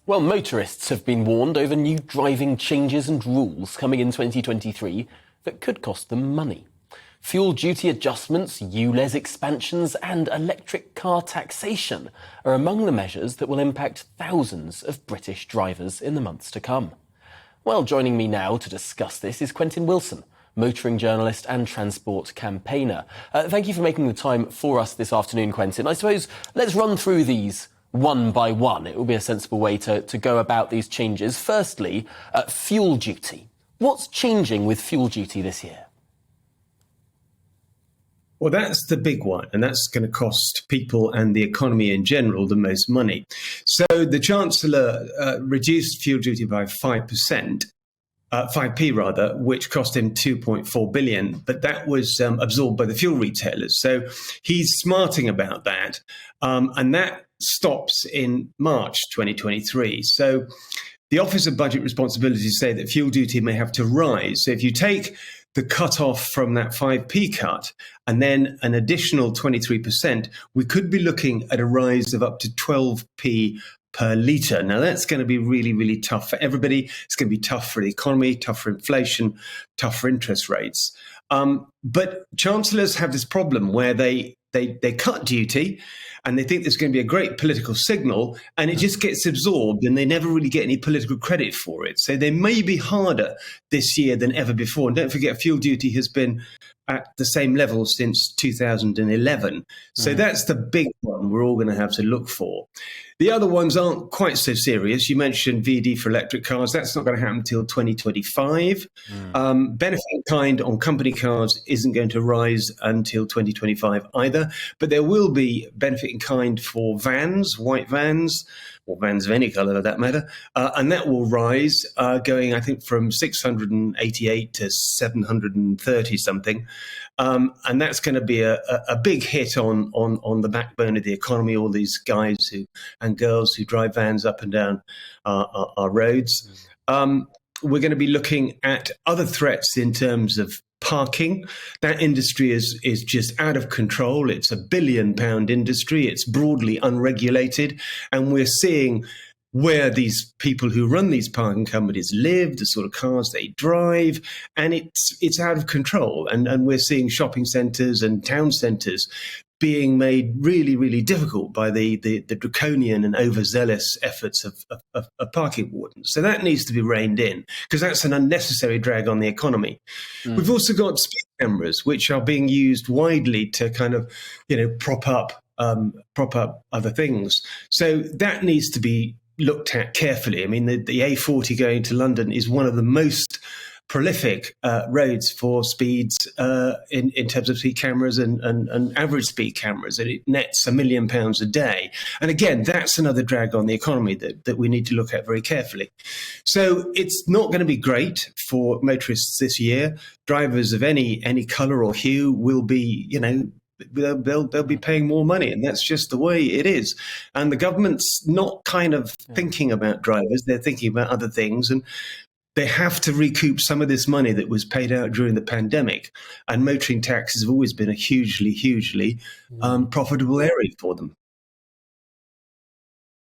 Well, motorists have been warned over new driving changes and rules coming in 2023 that could cost them money. Fuel duty adjustments, ULEZ expansions and electric car taxation are among the measures that will impact thousands of British drivers in the months to come. Well, joining me now to discuss this is Quentin Wilson, motoring journalist and transport campaigner. Thank you for making the time for us this afternoon, Quentin. I suppose let's run through these one by one. It will be a sensible way to go about these changes. Firstly, fuel duty. What's changing with fuel duty this year? Well, that's the big one, and that's going to cost people and the economy in general the most money. So the Chancellor reduced fuel duty by 5%. 5p rather, which cost him 2.4 billion, but that was absorbed by the fuel retailers. So he's smarting about that, and that stops in March 2023. So the Office of Budget Responsibilities say that fuel duty may have to rise. So if you take the cut off from that 5p cut and then an additional 23%, we could be looking at a rise of up to 12p per litre. Now, that's going to be really, really tough for everybody. It's going to be tough for the economy, tough for inflation, tough for interest rates. But chancellors have this problem where they cut duty and they think there's going to be a great political signal and it just gets absorbed and they never really get any political credit for it. So they may be harder this year than ever before. And don't forget, fuel duty has been at the same level since 2011. So that's the big one we're all going to have to look for. The other ones aren't quite so serious. You mentioned VD for electric cars. That's not going to happen until 2025. Benefit in kind on company cars isn't going to rise until 2025 either. But there will be benefit in kind for vans, white vans, or vans of any colour for that matter. And that will rise, going, I think, from 688 to 730 something. And that's going to be a big hit on the backbone of the economy, all these guys and girls who drive vans up and down our roads. We're going to be looking at other threats in terms of parking. That industry is just out of control. It's a £1 billion industry. It's broadly unregulated. And we're seeing where these people who run these parking companies live, the sort of cars they drive, and it's out of control. And we're seeing shopping centres and town centres being made really, really difficult by the draconian and overzealous efforts of parking wardens. So that needs to be reined in because that's an unnecessary drag on the economy. We've also got speed cameras, which are being used widely to kind of, prop up other things. So that needs to be looked at carefully. I mean, the A40 going to London is one of the most prolific roads for speeds in terms of speed cameras and average speed cameras, and it nets £1 million a day. And again, that's another drag on the economy that we need to look at very carefully. So it's not going to be great for motorists this year. Drivers of any colour or hue will be, they'll be paying more money, and that's just the way it is. And the government's not kind of thinking about drivers; they're thinking about other things, and they have to recoup some of this money that was paid out during the pandemic. And motoring taxes have always been a hugely profitable area for them.